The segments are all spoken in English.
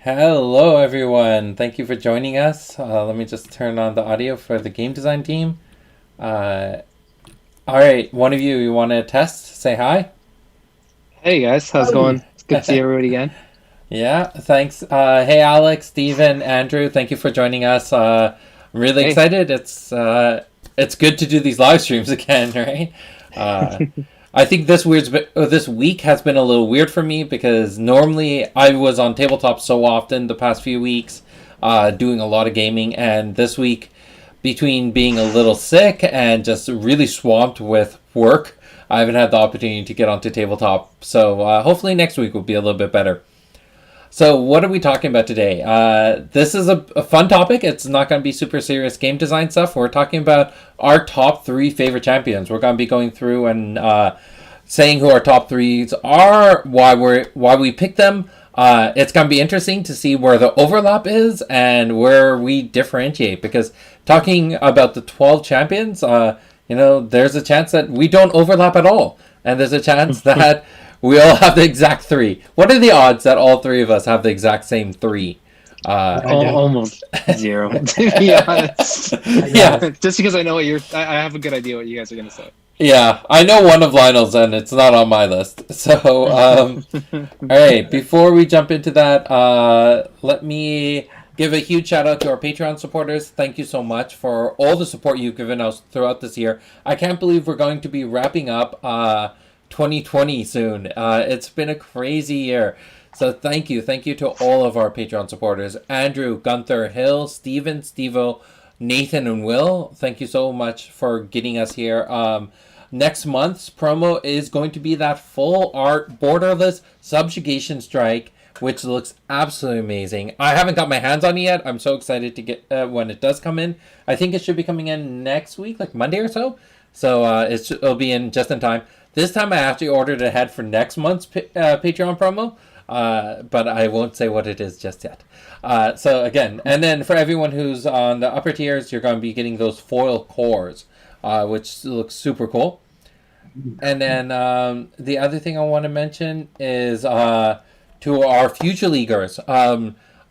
Hello, everyone. Thank you for joining us. Let me just turn on the audio for the game design team. Uh, all right, one of you want to test? Say hi. Hey guys, how's it going? It's good to see everybody again. Yeah, thanks. Hey, Alex, Steven, Andrew. Thank you for joining us. I'm really Hey, excited. It's good to do these live streams again, right? Uh, I think this week has been a little weird for me because normally I was on tabletop so often the past few weeks, doing a lot of gaming, and this week, between being a little sick and just really swamped with work, I haven't had the opportunity to get onto tabletop. So hopefully next week will be a little bit better. So, what are we talking about today? This is a fun topic. It's not going to be super serious game design stuff. We're talking about our top three favorite champions. We're going to be going through and saying who our top threes are, why we picked them. It's going to be interesting to see where the overlap is and where we differentiate. Because talking about the 12 champions, there's a chance that we don't overlap at all, and there's a chance that we all have the exact three. What are the odds that all three of us have the exact same three? Uh, I don't. almost zero, to be honest. I got yeah, it. Just because I know I have a good idea what you guys are gonna say. yeah. I know one of Lionel's, and it's not on my list. So, all right. Before we jump into that, let me give a huge shout out to our Patreon supporters. Thank you so much for all the support you've given us throughout this year. I can't believe we're going to be wrapping up 2020 soon. It's been a crazy year. So thank you to all of our Patreon supporters: Andrew, Gunther, Hill, Steven, Stevo, Nathan, and Will. Thank you so much for getting us here. Next month's promo is going to be that full art borderless subjugation strike, which looks absolutely amazing. I haven't got my hands on it yet. I'm so excited to get when it does come in. I think it should be coming in next week, like Monday or so. So it'll be in just in time. This time I actually ordered ahead for next month's Patreon promo, but I won't say what it is just yet. So again, and then for everyone who's on the upper tiers, you're going to be getting those foil cores, which looks super cool. And then the other thing I want to mention is to our future leaguers.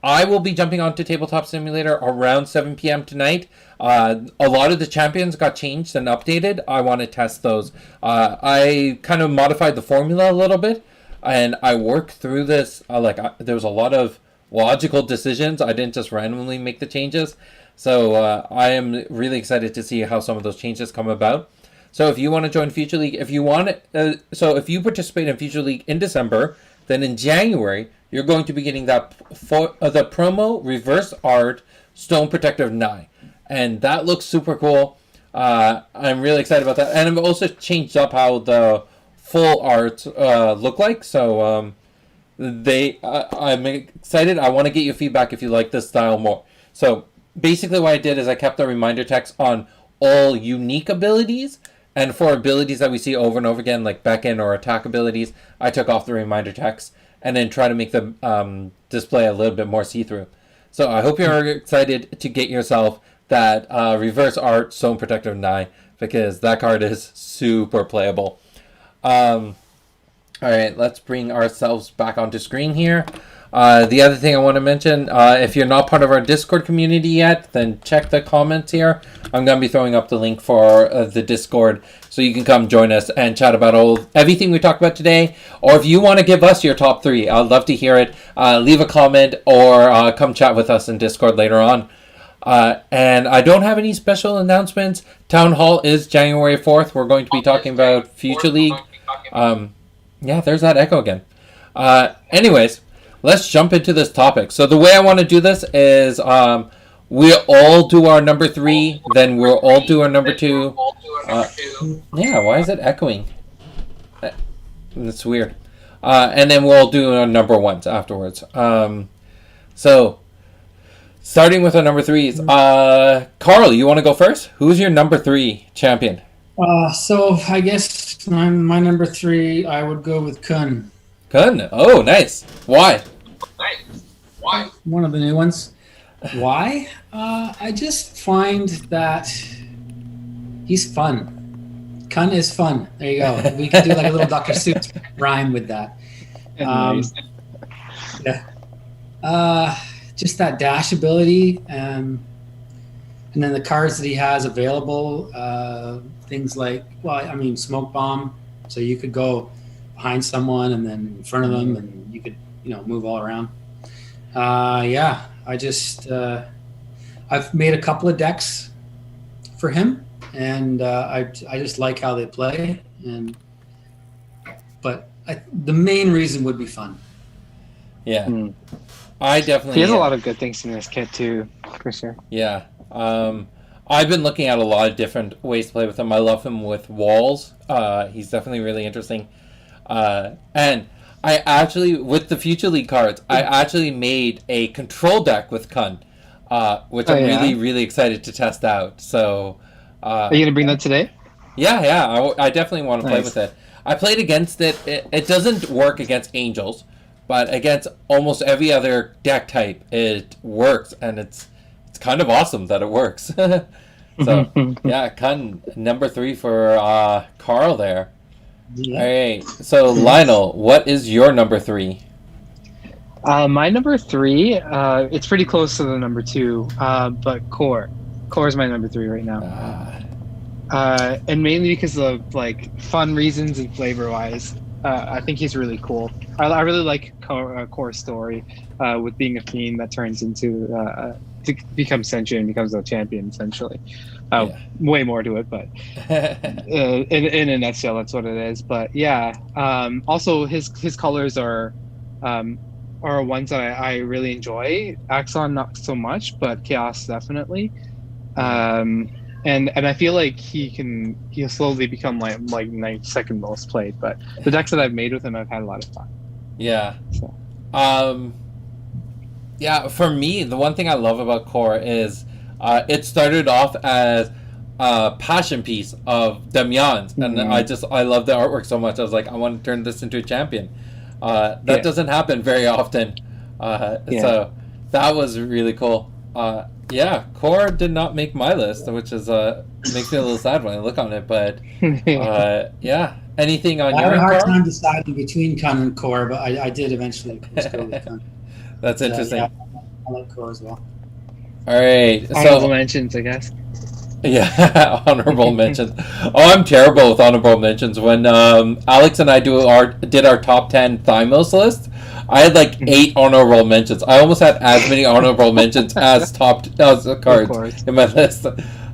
I will be jumping onto Tabletop Simulator around 7 p.m. tonight. A lot of the champions got changed and updated. I want to test those. I kind of modified the formula a little bit, and I worked through this. There was a lot of logical decisions. I didn't just randomly make the changes. So I am really excited to see how some of those changes come about. So if you want to join Future League, if you participate in Future League in December, then in January you're going to be getting the promo reverse art Stone Protector Nye, and that looks super cool. I'm really excited about that, and I've also changed up how the full art look like. So I'm excited. I want to get your feedback if you like this style more. So basically, what I did is I kept the reminder text on all unique abilities. And for abilities that we see over and over again, like back end or attack abilities, I took off the reminder text and then try to make the display a little bit more see-through. So I hope you're excited to get yourself that reverse art Stone Protector Nye, because that card is super playable. All right, let's bring ourselves back onto screen here. The other thing I want to mention, if you're not part of our Discord community yet, then check the comments here. I'm going to be throwing up the link for the Discord so you can come join us and chat about everything we talked about today. Or if you want to give us your top three, I'd love to hear it. Leave a comment or come chat with us in Discord later on. And I don't have any special announcements. Town Hall is January 4th. We're going to be talking about Future League. Yeah, there's that echo again. Anyways, let's jump into this topic. So the way I want to do this is we all do our number three, then we'll all do our number two. Yeah, why is it echoing? That's weird. And then we'll do our number ones afterwards. So, starting with our number threes. Carl, you want to go first? Who's your number three champion? So I guess my number three, I would go with Kun, Kun. Oh, nice. Why? one of the new ones. Why? I just find that he's fun. Kun is fun. There you go. We could do like a little Dr. Seuss rhyme with that. Nice. Yeah. Just that dash ability, and then the cards that he has available, things like, well, I mean, smoke bomb. So you could go behind someone and then in front of them, and you could, move all around. Yeah, I've made a couple of decks for him, and I just like how they play. But the main reason would be fun. Yeah. Mm. I definitely. He has a lot of good things in his kit too, for sure. Yeah. I've been looking at a lot of different ways to play with him. I love him with walls. He's definitely really interesting. And I actually, with the Future League cards, I actually made a control deck with Kun, which I'm really, really excited to test out. So, are you gonna bring that today? Yeah. I definitely want to play with it. I played against it. It doesn't work against Angels, but against almost every other deck type, it works, and it's kind of awesome that it works. So, yeah, Kun, number 3 for Carl there. Yeah. All right. So, Lionel, what is your number 3? My number 3, it's pretty close to the number 2, but Core. Core is my number 3 right now. And mainly because of like fun reasons and flavor wise. I think he's really cool. I really like Core's story with being a fiend that turns into to become sentient and becomes a champion essentially. Way more to it, but in a nutshell, that's what it is. But yeah, also his colors are ones that I really enjoy. Axon not so much, but Chaos definitely. And I feel like he'll slowly become like my second most played. But the decks that I've made with him, I've had a lot of fun. Yeah. So. Yeah. For me, the one thing I love about Core is it started off as a passion piece of Demyans, and I love the artwork so much. I was like, I want to turn this into a champion. That doesn't happen very often. So that was really cool. Yeah, Core did not make my list, which is makes me a little sad when I look on it. But yeah, anything on your I had a hard Core? time deciding between Kun and Core, but I did eventually just go with Kun. That's interesting. Yeah, I like Core as well. All right, honorable mentions, I guess. Yeah, honorable mentions. Oh, I'm terrible with honorable mentions. When Alex and I did our top 10 Thymos list, I had like 8 honorable mentions. I almost had as many honorable mentions as cards in my list.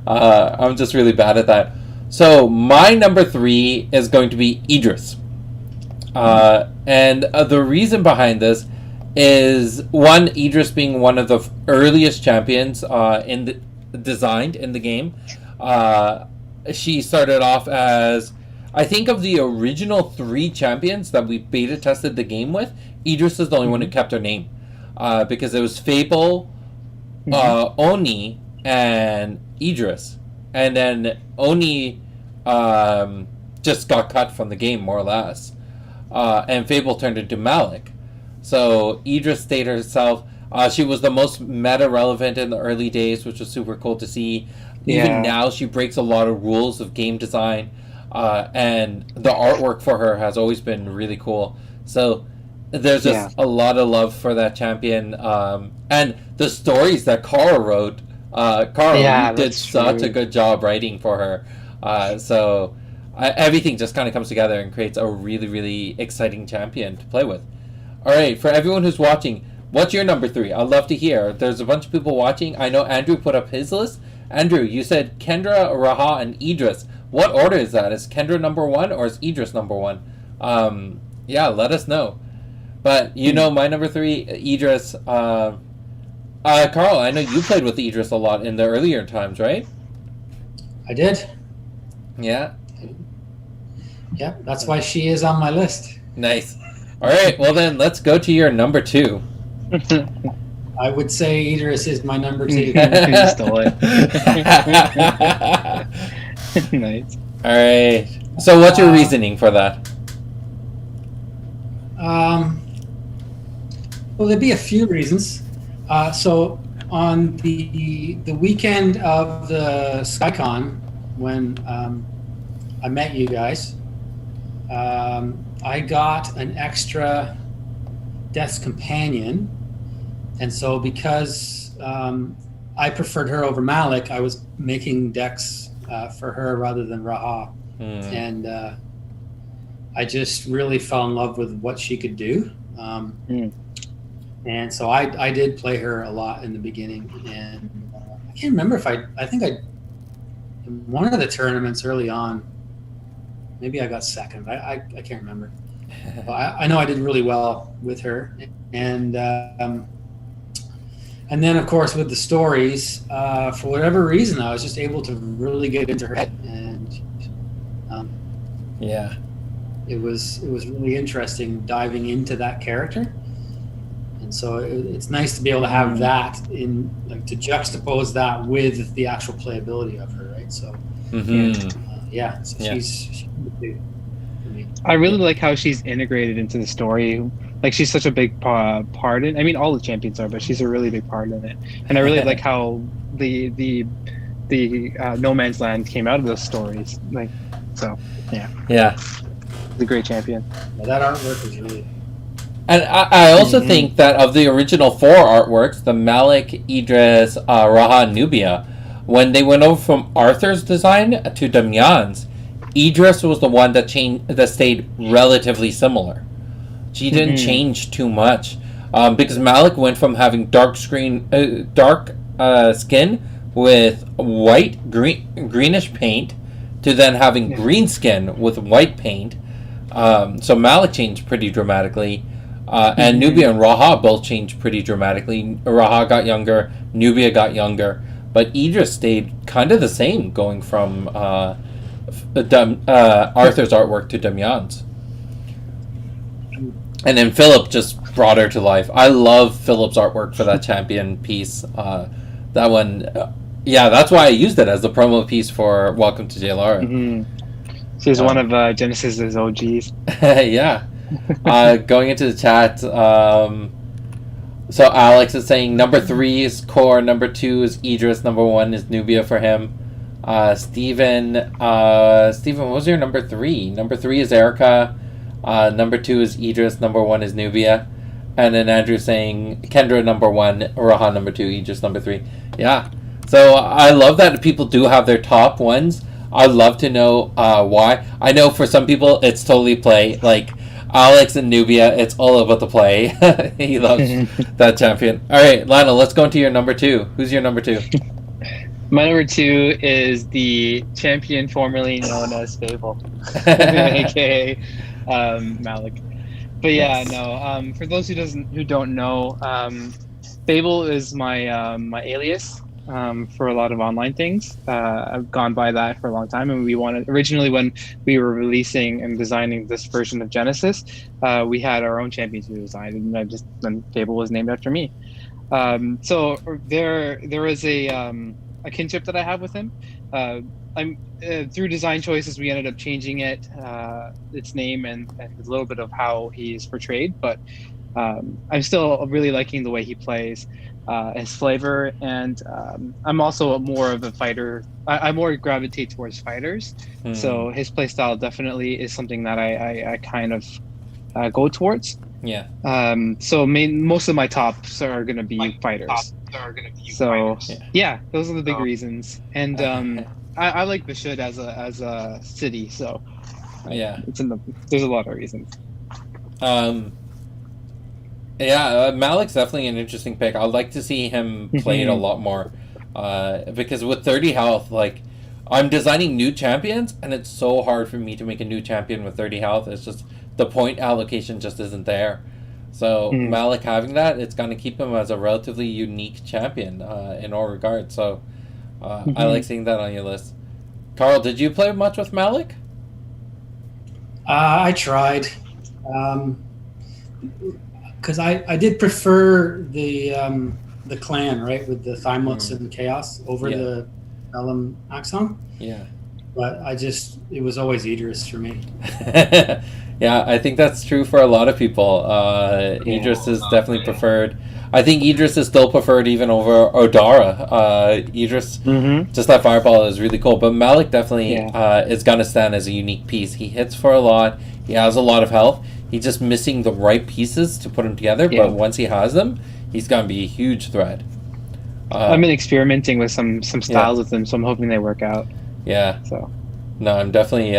I'm just really bad at that. So my number 3 is going to be Idris. And the reason behind this is, one, Idris being one of the earliest champions designed in the game. She started off as, I think, of the original 3 champions that we beta tested the game with, Idris is the only one who kept her name, because it was Fable, Oni, and Idris, and then Oni just got cut from the game, more or less, and Fable turned into Malik. So Idris stayed herself. She was the most meta relevant in the early days, which was super cool to see. Even now, she breaks a lot of rules of game design, and the artwork for her has always been really cool. So there's just a lot of love for that champion, and the stories that Carl wrote. Carl did such a good job writing for her. So everything just kind of comes together and creates a really, really exciting champion to play with. All right, for everyone who's watching, what's your number 3? I'd love to hear. There's a bunch of people watching. I know Andrew put up his list. Andrew, you said Kendra, Raha, and Idris. What order is that? Is Kendra number 1 or is Idris number 1? Yeah, let us know. But you know my number 3, Idris. Carl, I know you played with Idris a lot in the earlier times, right? I did. Yeah? Yeah, that's why she is on my list. Nice. All right, well then, let's go to your number 2. I would say Idris is my number 2. You stole it. Nice. All right. So what's your reasoning for that? Well, there'd be a few reasons. So on the weekend of the SkyCon, when I met you guys, I got an extra Death's Companion, And so because I preferred her over Malik, I was making decks for her rather than Raha. And I just really fell in love with what she could do. And so I did play her a lot in the beginning. And I can't remember if I think I, in one of the tournaments early on, maybe I got second. I can't remember. I know I did really well with her. And then, of course, with the stories, for whatever reason, I was just able to really get into her head. And yeah. It was really interesting diving into that character, and so it's nice to be able to have that in, like, to juxtapose that with the actual playability of her, right? So she's big for me. I really like how she's integrated into the story. Like, she's such a big part in. I mean, all the champions are, but she's a really big part in it. And I really like how the No Man's Land came out of those stories. Like, so yeah. A great champion. Yeah, that artwork is really. And I also think that of the original 4 artworks, the Malik, Idris, Raha, and Nubia, when they went over from Arthur's design to Damian's, Idris was the one that stayed relatively similar. She didn't change too much, because Malik went from having dark skin with greenish paint to then having green skin with white paint. So Malik changed pretty dramatically, and Nubia and Raha both changed pretty dramatically. Raha got younger, Nubia got younger, but Idris stayed kind of the same, going from Arthur's artwork to Damian's. And then Philip just brought her to life. I love Philip's artwork for that champion piece. That one, that's why I used it as the promo piece for Welcome to JLR. She's one of Genesis's OGs. Yeah. Going into the chat, so Alex is saying number 3 is Core, number 2 is Idris, number 1 is Nubia for him. Steven, what was your number 3? Number 3 is Erica, number 2 is Idris, number 1 is Nubia. And then Andrew saying Kendra number 1, Raha number 2, Idris number 3. Yeah. So I love that people do have their top ones. I'd love to know why. I know for some people it's totally play. Like Alex and Nubia, it's all about the play. He loves that champion. All right, Lionel, let's go into your number 2. Who's your number 2? My number 2 is the champion formerly known as Fable, aka Malik. But for those who don't know, Fable is my my alias. For a lot of online things. I've gone by that for a long time, and we wanted, originally when we were releasing and designing this version of Genesis, we had our own champions we designed, and then Fable was named after me. So there is a kinship that I have with him. Through design choices, we ended up changing its name and a little bit of how he is portrayed, but I'm still really liking the way he plays. His flavor, and I'm also more of a fighter. I more gravitate towards fighters, so his play style definitely is something that I kind of go towards. Yeah. So most of my tops are going to be fighters. So those are the big reasons, and I like Bashud as a city. So there's a lot of reasons. Malik's definitely an interesting pick. I'd like to see him played a lot more, because with 30 health, like, I'm designing new champions, and it's so hard for me to make a new champion with 30 health. It's just the point allocation just isn't there. So Malik having that, it's going to keep him as a relatively unique champion in all regards. So I like seeing that on your list. Carl, did you play much with Malik? I tried. Because I did prefer the clan, right, with the Thymlos and Chaos over the Vellum Axon. Yeah. But it was always Idris for me. Yeah, I think that's true for a lot of people. Idris is definitely preferred. I think Idris is still preferred even over Odara. Idris, just that fireball is really cool. But Malik definitely is going to stand as a unique piece. He hits for a lot. He has a lot of health. He's just missing the right pieces to put them together. But once he has them, he's gonna be a huge threat. I've been experimenting with some styles with them, so I'm hoping they work out. Yeah. So No, I'm definitely.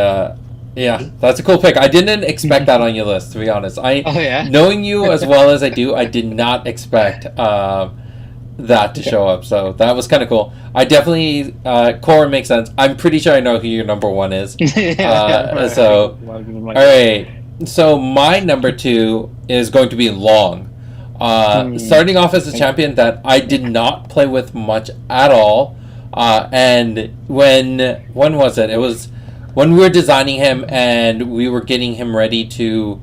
Yeah, that's a cool pick. I didn't expect that on your list, to be honest. Knowing you as well as I do, I did not expect that to show up. So that was kind of cool. I definitely Core makes sense. I'm pretty sure I know who your number one is. So all right. So my number 2 is going to be Long. Starting off as a champion that I did not play with much at all. And when was it? It was when we were designing him and we were getting him ready to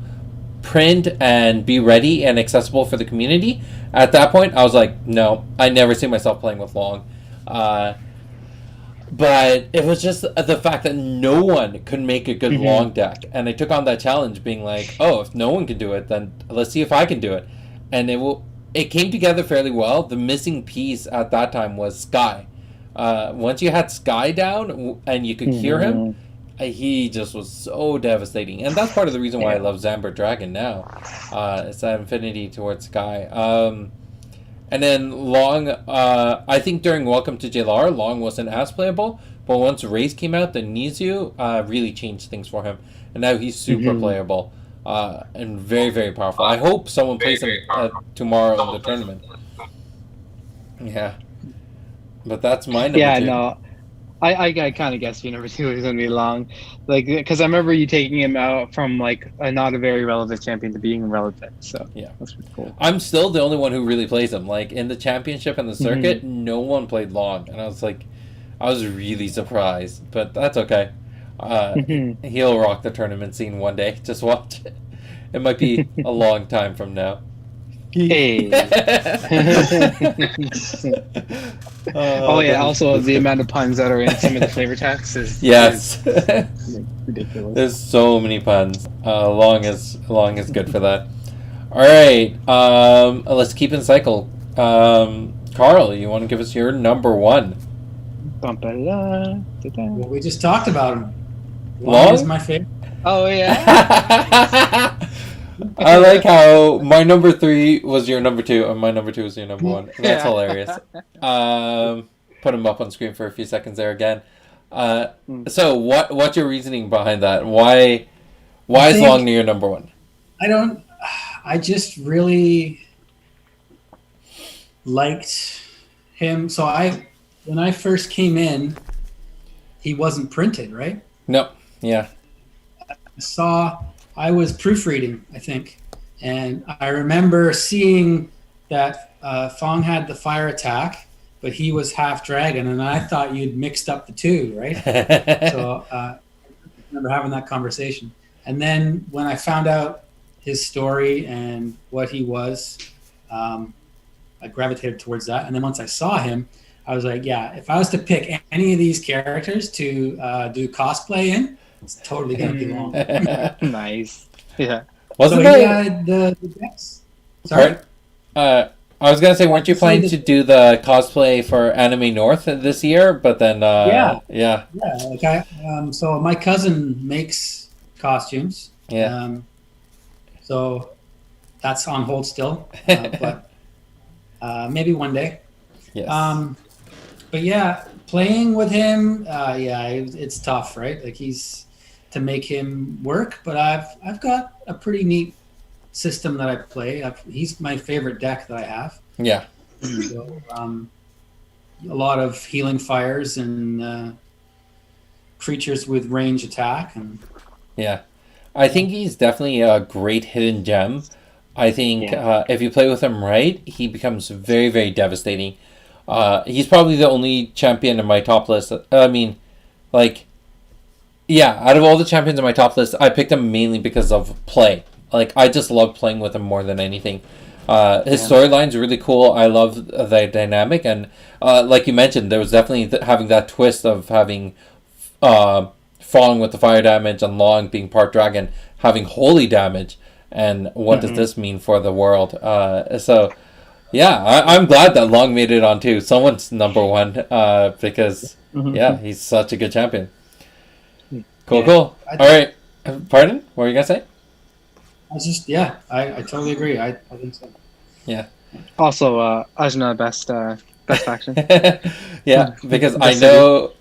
print and be ready and accessible for the community. At that point, I was like, no, I never see myself playing with Long. But it was just the fact that no one could make a good Long deck. And I took on that challenge being like, oh, if no one can do it, then let's see if I can do it. And it came together fairly well. The missing piece at that time was Sky. Once you had Sky down and you could hear him, he just was so devastating. And that's part of the reason why I love Zambert Dragon now. It's that affinity towards Sky. And then Long, I think during Welcome to Jalar, Long wasn't as playable. But once Raze came out, the Nizu really changed things for him. And now he's super playable. And very, very powerful. I hope someone plays him tomorrow in the tournament. Yeah. But that's my number 2. Yeah, no. I kind of guessed your number 2 was going to be Long. Like, because I remember you taking him out from, like, not a very relevant champion to being relevant. So, yeah. That's pretty cool. I'm still the only one who really plays him. Like, in the championship and the circuit, no one played Long. And I was like, I was really surprised. But that's okay. He'll rock the tournament scene one day. Just watch it. It might be a long time from now. Hey. Oh yeah. Also, the amount of puns that are in some of the flavor texts is ridiculous. There's so many puns. Long is good for that. All right. Let's keep in cycle. Carl, you want to give us your number 1? Well, we just talked about him. Long is my favorite. Oh yeah. I like how my number 3 was your number 2 and my number 2 was your number 1. That's hilarious. Put him up on screen for a few seconds there again. So what's your reasoning behind that? Why is Long your number 1? I just really liked him. So when I first came in, he wasn't printed, right? No. Yeah. I was proofreading, I think, and I remember seeing that Fong had the fire attack, but he was half dragon, and I thought you'd mixed up the two, right? So I remember having that conversation. And then when I found out his story and what he was, I gravitated towards that. And then once I saw him, I was like, yeah, if I was to pick any of these characters to do cosplay in, it's totally going to be Long. Nice. Yeah. Wasn't the decks? Sorry? I was going to say, weren't you planning to do the cosplay for Anime North this year? But then, yeah. Like so my cousin makes costumes. Yeah. So that's on hold still. But maybe one day. Yes. But yeah, playing with him, it's tough, right? Like to make him work, but I've got a pretty neat system that I play. He's my favorite deck that I have. Yeah. So, a lot of healing fires and creatures with range attack. And yeah, I think he's definitely a great hidden gem. I think if you play with him right, he becomes very, very devastating. He's probably the only champion in my top list. I mean, like, yeah, out of all the champions in my top list, I picked him mainly because of play. Like, I just love playing with him more than anything. His storyline's really cool. I love the dynamic, and like you mentioned, there was definitely having that twist of having Fong with the fire damage and Long being part dragon, having holy damage, and what does this mean for the world? So, yeah, I'm glad that Long made it on too. Someone's number 1 because, yeah, he's such a good champion. Cool. All right. Pardon? What were you going to say? I totally agree. I think so. Yeah. Also, Ajna best faction. Yeah, because I Best know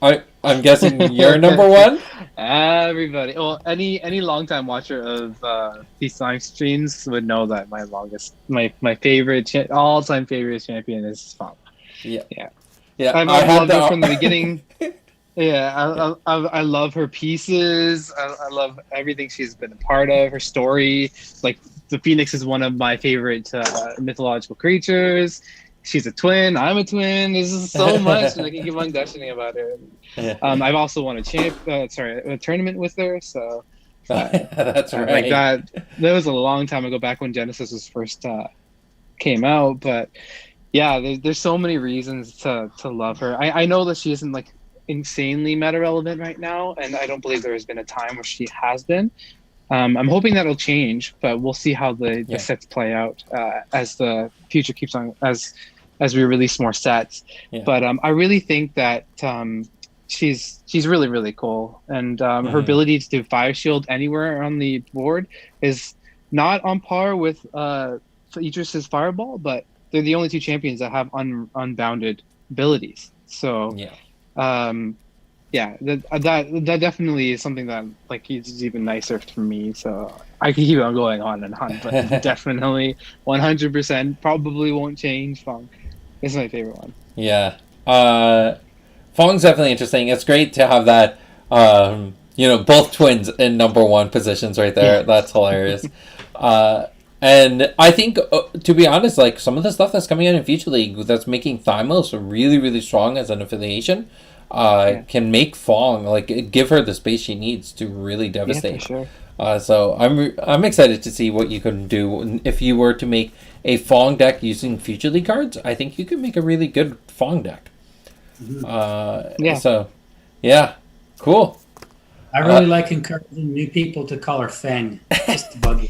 I'm guessing you're number one. Everybody, well, any longtime watcher of these live streams would know that my favorite all time favorite champion is Fang. Yeah, Yeah. yeah. I've I had loved her from the the beginning. Yeah, I love her pieces. I love everything she's been a part of. Her story, like the Phoenix, is one of my favorite mythological creatures. She's a twin. I'm a twin. There's just so much, and I can keep on gushing about her. Yeah. I've also won a tournament with her. So That's right. like that was a long time ago, back when Genesis was first came out. But yeah, there's so many reasons to love her. I know that she isn't like insanely meta relevant right now, and I don't believe there has been a time where she has been. I'm hoping that'll change, but we'll see how the sets play out as the future keeps on, as we release more sets. Yeah. But I really think that she's really, really cool, and her ability to do Fire Shield anywhere on the board is not on par with Idris's Fireball, but they're the only two champions that have unbounded abilities. So that definitely is something that like is even nicer for me. So I could keep on going on and on, but definitely 100% probably won't change. Fang is my favorite one. Yeah. Fang's definitely interesting. It's great to have that, both twins in number one positions right there. Yeah. That's hilarious. And I think, to be honest, like some of the stuff that's coming out in Future League that's making Thymos really, really strong as an affiliation can make Fang, like, give her the space she needs to really devastate. Yeah, for sure. So I'm excited to see what you can do if you were to make a Fang deck using Future League cards. I think you could make a really good Fang deck. So, yeah, cool. I really like encouraging new people to call her Fang. Just to bug you.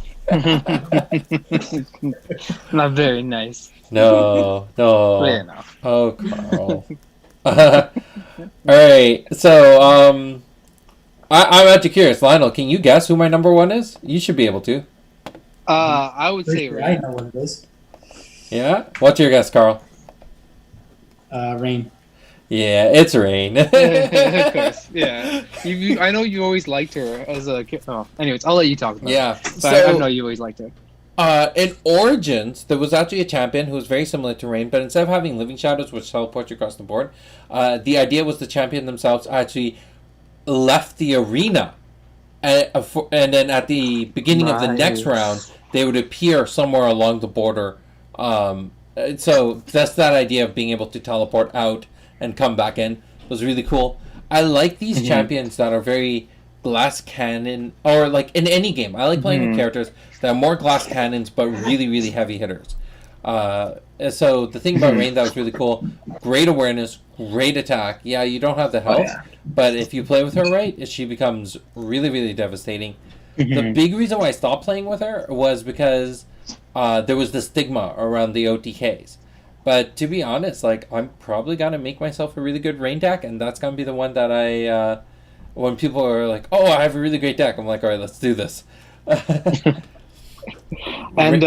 Not very nice. No. Yeah, no. Oh, Carl. All right, so I'm actually curious, Lionel. Can you guess who my number one is? You should be able to. I would say Rain. I know what it is. Yeah. What's your guess, Carl? Rain. Yeah, it's Rain. Of course. Yeah. I know you always liked her as a kid. Oh, anyways, I'll let you talk about it. Yeah. So, I know you always liked her. In Origins, there was actually a champion who was very similar to Rain, but instead of having Living Shadows, which teleport you across the board, the idea was the champion themselves actually left the arena, and then at the beginning of the next round, they would appear somewhere along the border. So that's that idea of being able to teleport out and come back in was really cool. I like these champions that are very glass cannon, or like in any game. I like playing with characters that are more glass cannons but really, really heavy hitters. So the thing about Rain that was really cool, great awareness, great attack. Yeah, you don't have the health, but if you play with her right, she becomes really, really devastating. The big reason why I stopped playing with her was because there was the stigma around the OTKs. But to be honest, like, I'm probably gonna make myself a really good Rain deck, and that's gonna be the one that I when people are like, "Oh, I have a really great deck," I'm like, "All right, let's do this." And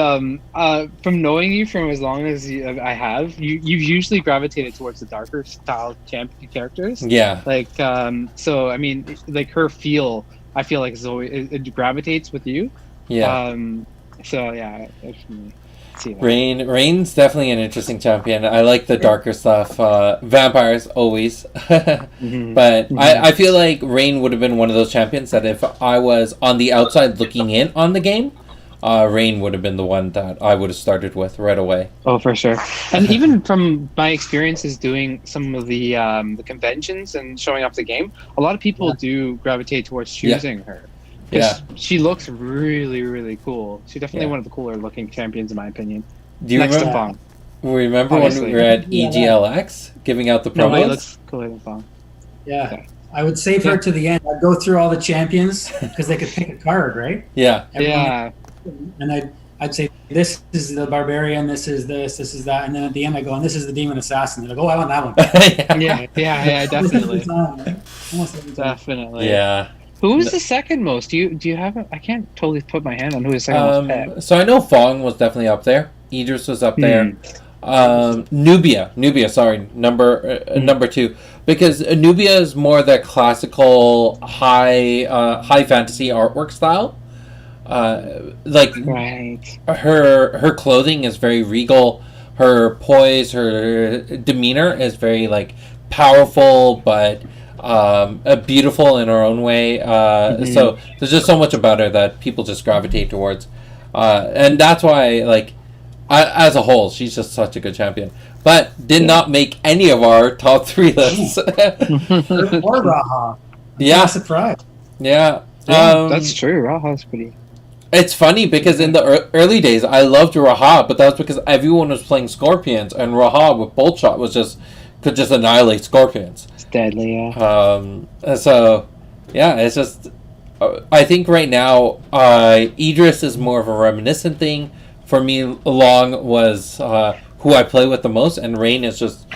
from knowing you from as long as I have, you've usually gravitated towards the darker style champion characters. Yeah. Like, so I mean, like her feel, I feel like it gravitates with you. Yeah. So yeah, see that. Rain's definitely an interesting champion. I like the darker stuff. Vampires always, but I feel like Rain would have been one of those champions that if I was on the outside looking in on the game, Rain would have been the one that I would have started with right away. Oh, for sure. And even from my experiences doing some of the conventions and showing up the game, a lot of people do gravitate towards choosing her. Yeah, she looks really, really cool. She's definitely one of the cooler looking champions, in my opinion. Do you remember when we were at EGLX giving out the promos? Nobody looks cooler than Fang. Yeah. I would save her to the end. I'd go through all the champions because they could pick a card, right? Yeah. And I'd say, this is the barbarian, this is this is that, and then at the end I go, and this is the demon assassin. They're like, oh, I want that one. yeah, definitely. Almost every time. Definitely. Yeah. Who's the second most? Do you have? I can't totally put my hand on who is second most. So I know Fang was definitely up there. Idris was up there. Nubia, sorry, number 2, because Nubia is more the classical high fantasy artwork style. Her clothing is very regal. Her poise, her demeanor is very like powerful, but beautiful in her own way. So there's just so much about her that people just gravitate towards, and that's why like. As a whole, she's just such a good champion. But did not make any of our top 3 lists. Or Raha. Yeah. Surprised. Yeah. That's true. Raha's pretty... It's funny because in the early days, I loved Raha, but that was because everyone was playing Scorpions, and Raha with Bolt Shot could just annihilate Scorpions. It's deadly, yeah. So, yeah, it's just... I think right now, Idris is more of a reminiscent thing. For me, Long was who I play with the most, and Rain is just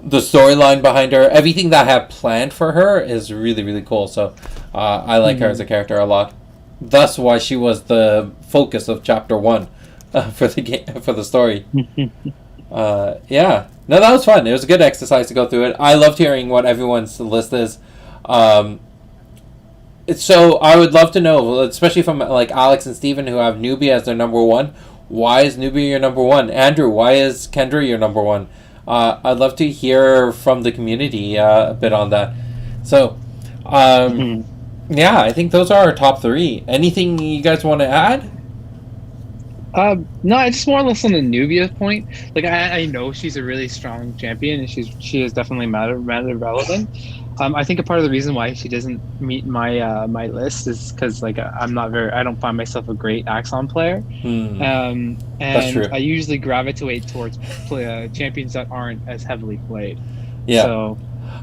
the storyline behind her. Everything that I have planned for her is really, really cool. So I like her as a character a lot. Thus, why she was the focus of Chapter 1 for the game, for the story. Yeah, no, that was fun. It was a good exercise to go through it. I loved hearing what everyone's list is. So I would love to know, especially from like Alex and Steven, who have Nubia as their number 1. Why is Nubia your number 1? Andrew, why is Kendra your number 1? I'd love to hear from the community a bit on that. So, yeah, I think those are our top 3. Anything you guys want to add? No, it's more or less on the Nubia point. Like, I know she's a really strong champion, and she is definitely rather relevant. I think a part of the reason why she doesn't meet my my list is because like I don't find myself a great Axon player, and That's true. I usually gravitate towards champions that aren't as heavily played. Yeah. So,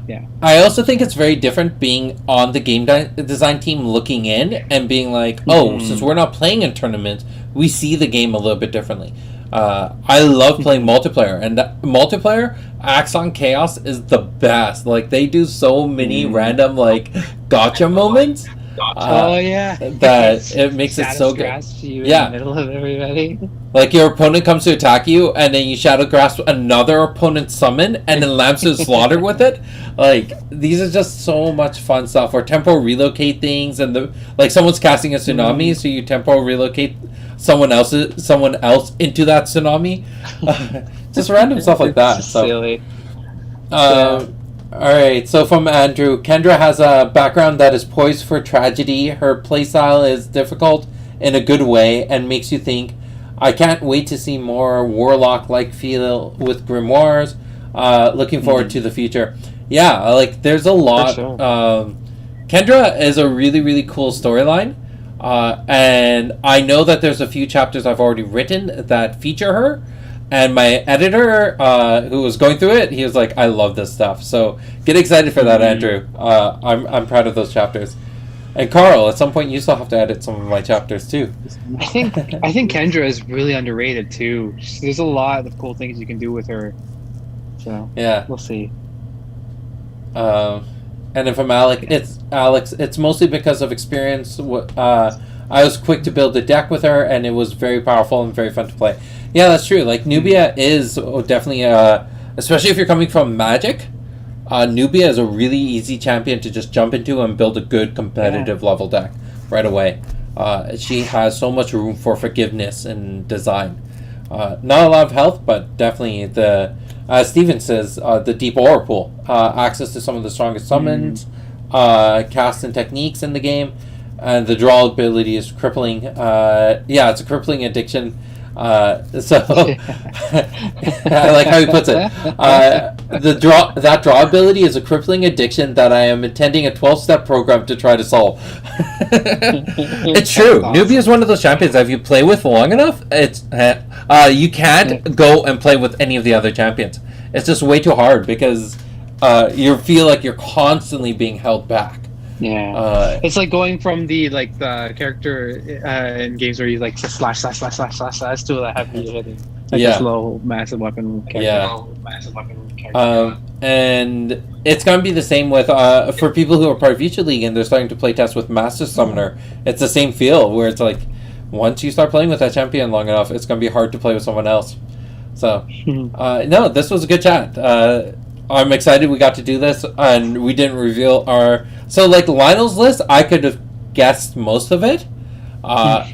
yeah. I also think it's very different being on the game design team looking in and being like, oh, since we're not playing in tournaments, we see the game a little bit differently. I love playing multiplayer, and multiplayer, Axon Chaos is the best. Like, they do so many random, like, gotcha moments. That it makes it so good. You in the middle of everybody. Like, your opponent comes to attack you, and then you Shadow Grasp another opponent's summon, and then lamps to slaughter with it. Like, these are just so much fun stuff. Or tempo relocate things, and like someone's casting a tsunami, so you tempo relocate someone else into that tsunami. Just random stuff like that. So silly. Alright, so from Andrew, Kendra has a background that is poised for tragedy. Her playstyle is difficult in a good way and makes you think, I can't wait to see more Warlock-like feel with Grimoires. Looking forward to the future. Yeah, like, there's a lot. Sure. Kendra is a really, really cool storyline. And I know that there's a few chapters I've already written that feature her. And my editor, who was going through it, he was like, I love this stuff. So get excited for that, Andrew. I'm proud of those chapters. And Carl, at some point you still have to edit some of my chapters too. I think Kendra is really underrated too. There's a lot of cool things you can do with her. So yeah, we'll see. And then from Alex, it's mostly because of experience. I was quick to build a deck with her, and it was very powerful and very fun to play. Yeah, that's true. Like, Nubia is definitely, especially if you're coming from Magic, Nubia is a really easy champion to just jump into and build a good competitive level deck right away. She has so much room for forgiveness and design. Not a lot of health, but definitely as Steven says, the deep aura pool. Access to some of the strongest summons, casts and techniques in the game, and the draw ability is crippling. It's a crippling addiction. So I like how he puts it. That draw ability is a crippling addiction that I am intending a 12-step program to try to solve. It's true. Awesome. Nubia is one of those champions that if you play with long enough, it's you can't go and play with any of the other champions. It's just way too hard because you feel like you're constantly being held back. Yeah, it's like going from the character in games where you like slash to the heavy hitting, this low massive weapon character. And it's gonna be the same with for people who are part of Future League and they're starting to play test with Master Summoner. It's the same feel where it's like once you start playing with that champion long enough, it's going to be hard to play with someone else. So, no, this was a good chat. I'm excited we got to do this, and we didn't reveal our... So, like, Lionel's list, I could have guessed most of it, but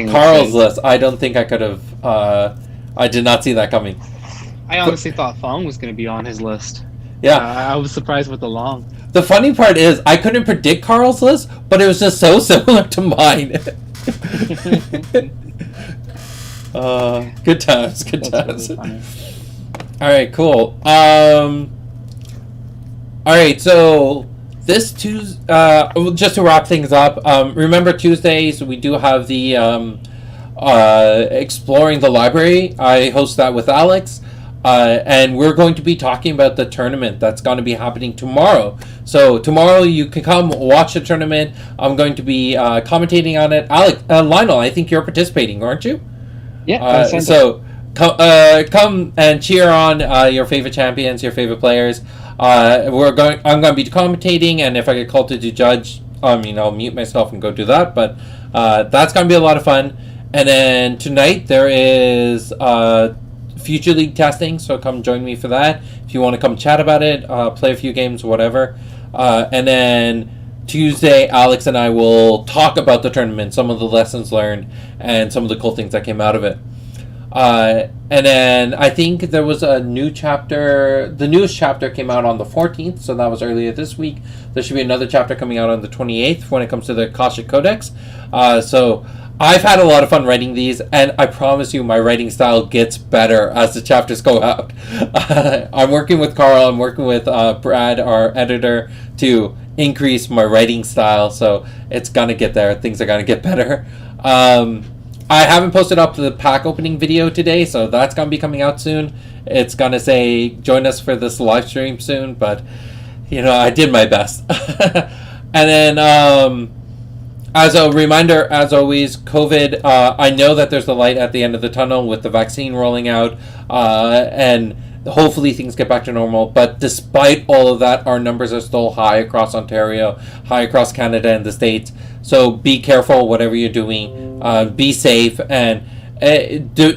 Carl's list, I don't think I could have... I did not see that coming. I honestly thought Fong was going to be on his list. Yeah. I was surprised with the long. The funny part is, I couldn't predict Carl's list, but it was just so similar to mine. Good times, good times. Really All right, cool. All right, so this Tuesday, just to wrap things up, remember Tuesdays we do have the Exploring the Library. I host that with Alex. And we're going to be talking about the tournament that's going to be happening tomorrow. So tomorrow you can come watch the tournament. I'm going to be commentating on it. Lionel, I think you're participating, aren't you? Yeah. So come and cheer on your favorite champions, your favorite players. I'm going to be commentating, and if I get called to do judge, I'll mute myself and go do that. But that's going to be a lot of fun. And then tonight there is Future League testing, so come join me for that. If you want to come chat about it, play a few games, whatever. And then Tuesday, Alex and I will talk about the tournament, some of the lessons learned, and some of the cool things that came out of it. And then I think there was a new chapter. The newest chapter came out on the 14th, so that was earlier this week. There should be another chapter coming out on the 28th when it comes to the Akashic Codex. So I've had a lot of fun writing these, and I promise you my writing style gets better as the chapters go out. I'm working with Carl, I'm working with Brad, our editor, to increase my writing style, so it's gonna get there. Things are gonna get better. I haven't posted up the pack opening video today, so that's gonna be coming out soon. It's gonna say, join us for this live stream soon, but, I did my best. And then, as a reminder, as always, COVID, I know that there's a light at the end of the tunnel with the vaccine rolling out, and hopefully things get back to normal. But despite all of that, our numbers are still high across Ontario, high across Canada and the States. So be careful, whatever you're doing. Be safe, and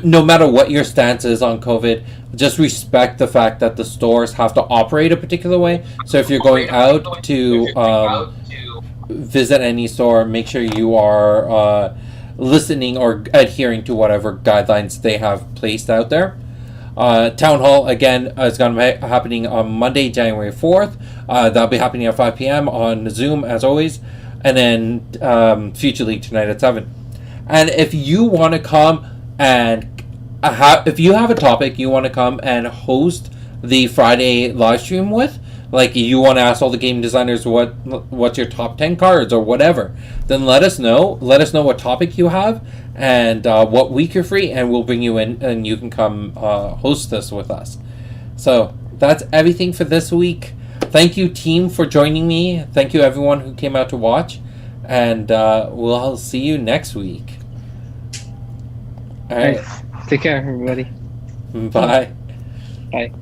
no matter what your stance is on COVID, just respect the fact that the stores have to operate a particular way. So if you're going out to visit any store, make sure you are listening or adhering to whatever guidelines they have placed out there. Town Hall, again, is going to be happening on Monday, January 4th. That'll be happening at 5 p.m. on Zoom, as always. And then Future League tonight at 7. And if you want to come and if you have a topic you want to come and host the Friday live stream with, like you want to ask all the game designers what's your top 10 cards or whatever, then let us know. Let us know what topic you have and what week you're free, and we'll bring you in and you can come host this with us. So that's everything for this week. Thank you, team, for joining me. Thank you, everyone who came out to watch. And we'll see you next week. All right. Take care, everybody. Bye. Bye.